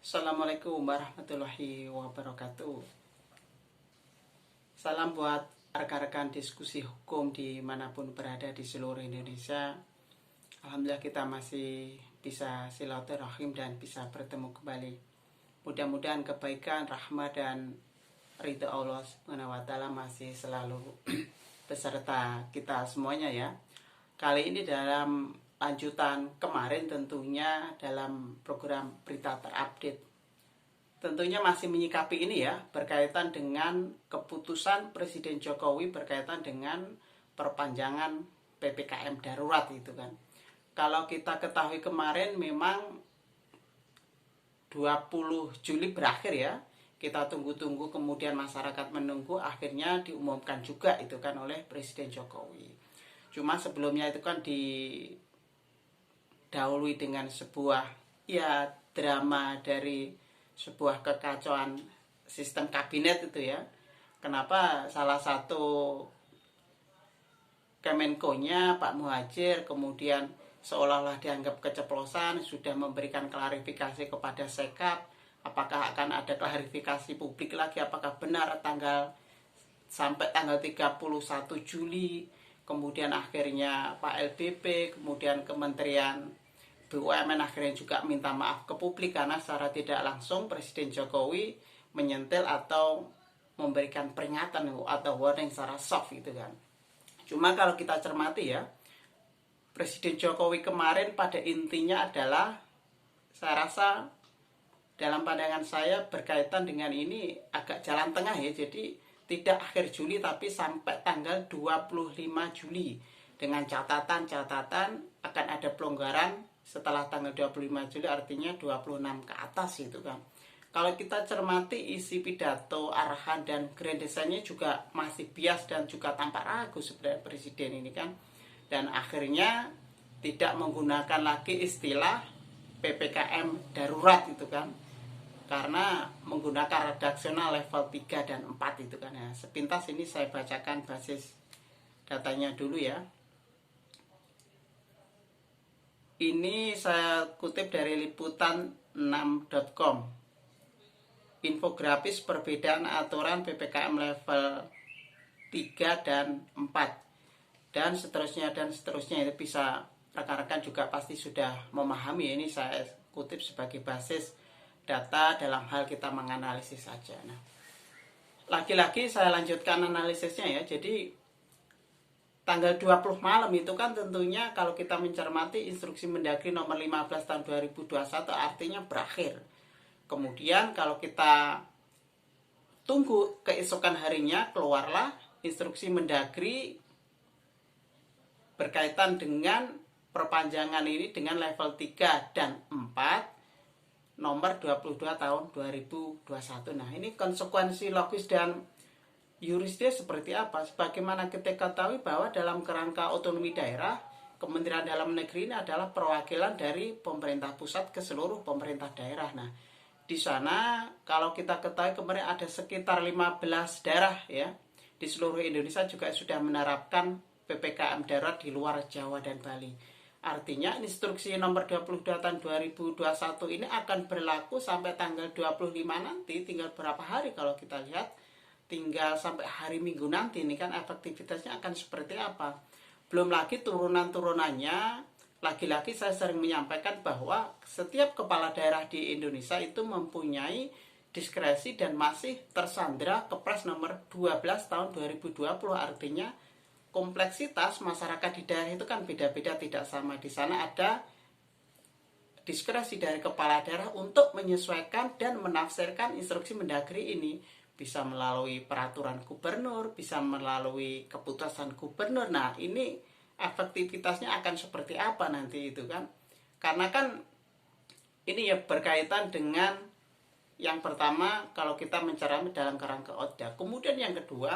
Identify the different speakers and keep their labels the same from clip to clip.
Speaker 1: Assalamualaikum warahmatullahi wabarakatuh. Salam buat rekan-rekan diskusi hukum dimanapun berada di seluruh Indonesia. Alhamdulillah kita masih bisa silaturahim dan bisa bertemu kembali. Mudah-mudahan kebaikan, rahmat dan ridha Allah SWT masih selalu beserta kita semuanya ya. Kali ini dalam lanjutan kemarin tentunya dalam program berita terupdate. Tentunya masih menyikapi ini ya, berkaitan dengan keputusan Presiden Jokowi berkaitan dengan perpanjangan PPKM darurat itu kan. Kalau kita ketahui kemarin memang 20 Juli berakhir ya. Kita tunggu-tunggu kemudian masyarakat menunggu, akhirnya diumumkan juga itu kan oleh Presiden Jokowi. Cuma sebelumnya itu kan didahului dengan sebuah ya drama dari sebuah kekacauan sistem kabinet itu ya. Kenapa salah satu Kemenko-nya Pak Muhadjir kemudian seolah-olah dianggap keceplosan, sudah memberikan klarifikasi kepada Sekap. Apakah akan ada klarifikasi publik lagi, apakah benar sampai tanggal 31 Juli. Kemudian akhirnya Pak LBP, kemudian Kementerian BUMN akhirnya juga minta maaf ke publik karena secara tidak langsung Presiden Jokowi menyentil atau memberikan peringatan atau warning secara soft gitu kan. Cuma kalau kita cermati ya, Presiden Jokowi kemarin pada intinya adalah, saya rasa dalam pandangan saya berkaitan dengan ini agak jalan tengah ya. Jadi tidak akhir Juli tapi sampai tanggal 25 Juli dengan catatan akan ada pelonggaran setelah tanggal 25 Juli, artinya 26 ke atas itu kan. Kalau kita cermati isi pidato, arahan dan grand design-nya juga masih bias dan juga tampak ragu sebenarnya Presiden ini kan. Dan akhirnya tidak menggunakan lagi istilah PPKM darurat itu kan, karena menggunakan redaksional level 3 dan 4 itu kan ya. Sepintas ini saya bacakan basis datanya dulu ya. Ini saya kutip dari liputan6.com. Infografis perbedaan aturan PPKM level 3 dan 4 dan seterusnya itu bisa rekan-rekan juga pasti sudah memahami. Ini saya kutip sebagai basis data dalam hal kita menganalisis saja. Nah, lagi-lagi saya lanjutkan analisisnya ya. Jadi tanggal 20 malam itu kan tentunya kalau kita mencermati instruksi Mendagri nomor 15 tahun 2021 artinya berakhir. Kemudian kalau kita tunggu keesokan harinya keluarlah instruksi Mendagri berkaitan dengan perpanjangan ini dengan level 3 dan 4 nomor 22 tahun 2021. Nah, ini konsekuensi logis dan yurisnya seperti apa? Sebagaimana kita ketahui bahwa dalam kerangka otonomi daerah, Kementerian Dalam Negeri ini adalah perwakilan dari pemerintah pusat ke seluruh pemerintah daerah. Nah, di sana kalau kita ketahui kemarin ada sekitar 15 daerah ya di seluruh Indonesia juga sudah menerapkan PPKM darurat di luar Jawa dan Bali. Artinya instruksi nomor 22 tahun 2021 ini akan berlaku sampai tanggal 25 nanti, tinggal berapa hari kalau kita lihat, tinggal sampai hari Minggu nanti. Ini kan efektivitasnya akan seperti apa. Belum lagi turunan-turunannya. Lagi-lagi saya sering menyampaikan bahwa setiap kepala daerah di Indonesia itu mempunyai diskresi dan masih tersandra Kepres nomor 12 tahun 2020. Artinya kompleksitas masyarakat di daerah itu kan beda-beda, tidak sama. Di sana ada diskresi dari kepala daerah untuk menyesuaikan dan menafsirkan instruksi Mendagri ini. Bisa melalui peraturan gubernur, bisa melalui keputusan gubernur. Nah, ini efektivitasnya akan seperti apa nanti itu kan. Karena kan ini ya berkaitan dengan yang pertama kalau kita mencermati dalam kerangka ODA. Kemudian yang kedua,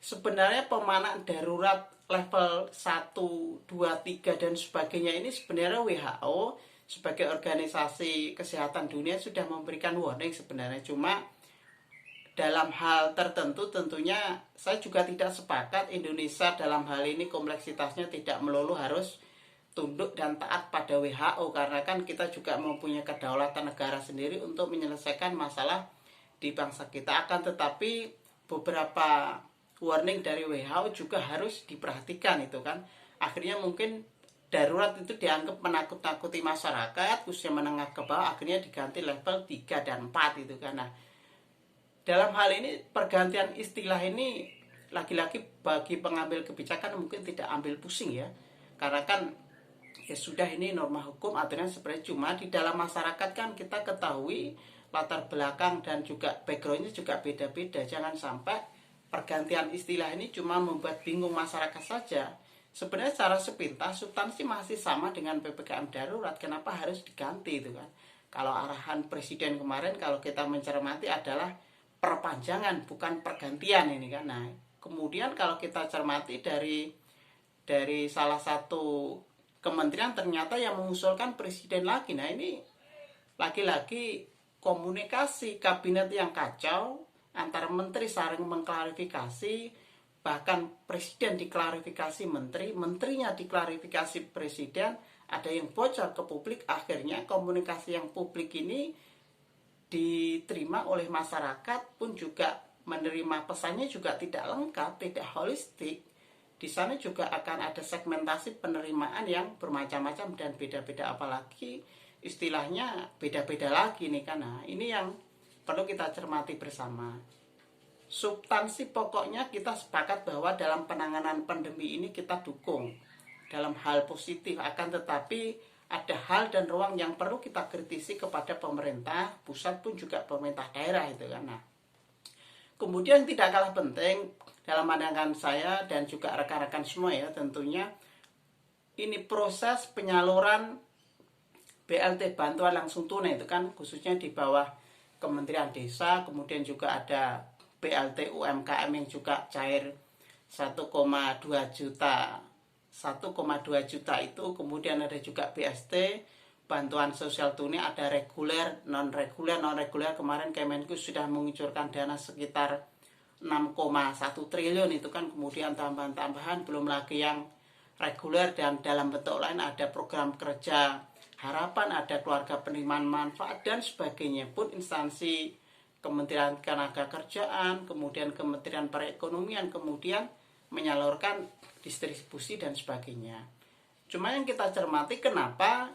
Speaker 1: sebenarnya pemanaan darurat level 1, 2, 3 dan sebagainya ini sebenarnya WHO sebagai organisasi kesehatan dunia sudah memberikan warning sebenarnya. Cuma dalam hal tertentu tentunya saya juga tidak sepakat Indonesia dalam hal ini kompleksitasnya tidak melulu harus tunduk dan taat pada WHO, karena kan kita juga mempunyai kedaulatan negara sendiri untuk menyelesaikan masalah di bangsa kita. Akan tetapi beberapa warning dari WHO juga harus diperhatikan itu kan. Akhirnya mungkin darurat itu dianggap menakut-nakuti masyarakat khususnya menengah ke bawah, akhirnya diganti level 3 dan 4 itu kan. Nah, dalam hal ini pergantian istilah ini lagi-lagi bagi pengambil kebijakan mungkin tidak ambil pusing ya, karena kan ya sudah, ini norma hukum aturan sebenarnya, cuma di dalam masyarakat kan kita ketahui latar belakang dan juga backgroundnya juga beda-beda. Jangan sampai pergantian istilah ini cuma membuat bingung masyarakat saja. Sebenarnya secara sepintas substansi masih sama dengan PPKM darurat, kenapa harus diganti itu kan. Kalau arahan presiden kemarin kalau kita mencermati adalah perpanjangan bukan pergantian ini kan. Nah, kemudian kalau kita cermati dari salah satu kementerian ternyata yang mengusulkan presiden lagi. Nah, ini lagi-lagi komunikasi kabinet yang kacau, antara menteri saling mengklarifikasi, bahkan presiden diklarifikasi menteri, menterinya diklarifikasi presiden, ada yang bocor ke publik. Akhirnya komunikasi yang publik ini diterima oleh masyarakat pun juga menerima pesannya juga tidak lengkap, tidak holistik. Di sana juga akan ada segmentasi penerimaan yang bermacam-macam dan beda-beda, apalagi istilahnya beda-beda lagi nih, karena ini yang perlu kita cermati bersama. Substansi pokoknya kita sepakat bahwa dalam penanganan pandemi ini kita dukung dalam hal positif, akan tetapi ada hal dan ruang yang perlu kita kritisi kepada pemerintah pusat pun juga pemerintah daerah itu kan. Nah, kemudian tidak kalah penting dalam pandangan saya dan juga rekan-rekan semua ya, tentunya ini proses penyaluran BLT bantuan langsung tunai itu kan, khususnya di bawah Kementerian Desa, kemudian juga ada BLT UMKM yang juga cair 1,2 juta 1,2 juta itu, kemudian ada juga BST bantuan sosial tunai, ada reguler, non reguler kemarin Kemenku sudah mengucurkan dana sekitar 6,1 triliun itu kan, kemudian tambahan-tambahan belum lagi yang reguler, dan dalam bentuk lain ada program kerja harapan, ada keluarga penerimaan manfaat dan sebagainya pun instansi Kementerian Ketenagakerjaan, kemudian Kementerian Perekonomian, kemudian menyalurkan distribusi dan sebagainya. Cuma yang kita cermati kenapa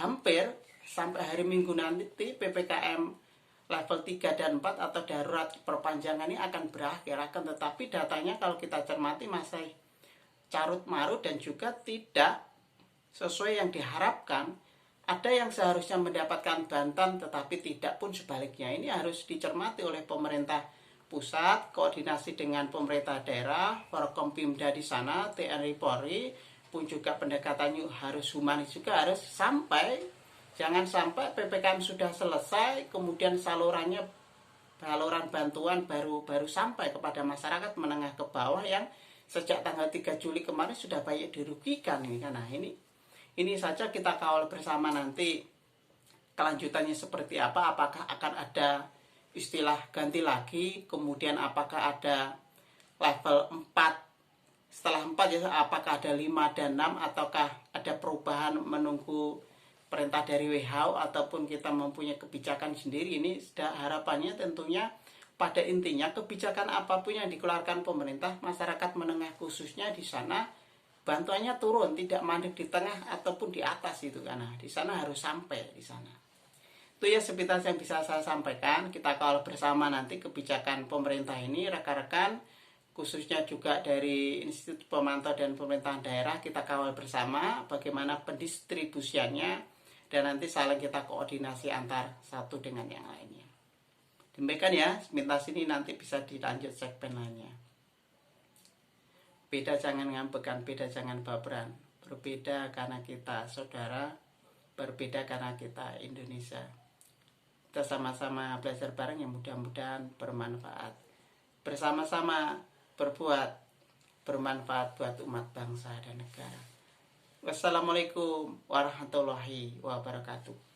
Speaker 1: hampir sampai hari Minggu nanti PPKM level 3 dan 4 atau darurat perpanjangan ini akan berakhir, akan tetapi datanya kalau kita cermati masih carut marut dan juga tidak sesuai yang diharapkan. Ada yang seharusnya mendapatkan bantuan tetapi tidak pun sebaliknya. Ini harus dicermati oleh pemerintah pusat, koordinasi dengan pemerintah daerah, Forkompimda di sana, TNI Polri pun juga pendekatannya harus humanis juga, harus sampai, jangan sampai PPKM sudah selesai kemudian saluran bantuan baru sampai kepada masyarakat menengah ke bawah yang sejak tanggal 3 Juli kemarin sudah banyak dirugikan ini. Karena ini saja kita kawal bersama nanti kelanjutannya seperti apa, apakah akan ada istilah ganti lagi, kemudian apakah ada level 4, setelah 4 ya apakah ada 5 dan 6, ataukah ada perubahan menunggu perintah dari WHO ataupun kita mempunyai kebijakan sendiri. Ini harapannya tentunya pada intinya kebijakan apapun yang dikeluarkan pemerintah, masyarakat menengah khususnya di sana bantuannya turun, tidak mandek di tengah ataupun di atas itu, karena di sana harus sampai di sana. Itu ya sepintas yang bisa saya sampaikan. Kita kawal bersama nanti kebijakan pemerintah ini, rekan-rekan, khususnya juga dari Institut Pemantau dan Pemerintahan Daerah, kita kawal bersama bagaimana pendistribusiannya dan nanti saling kita koordinasi antar satu dengan yang lainnya. Demikian ya, sepintas ini nanti bisa dilanjut segmen lainnya. Beda jangan ngambekan, beda jangan baperan. Berbeda karena kita saudara, berbeda karena kita Indonesia. Kita sama-sama belajar bareng yang mudah-mudahan bermanfaat. Bersama-sama berbuat bermanfaat buat umat bangsa dan negara. Wassalamualaikum warahmatullahi wabarakatuh.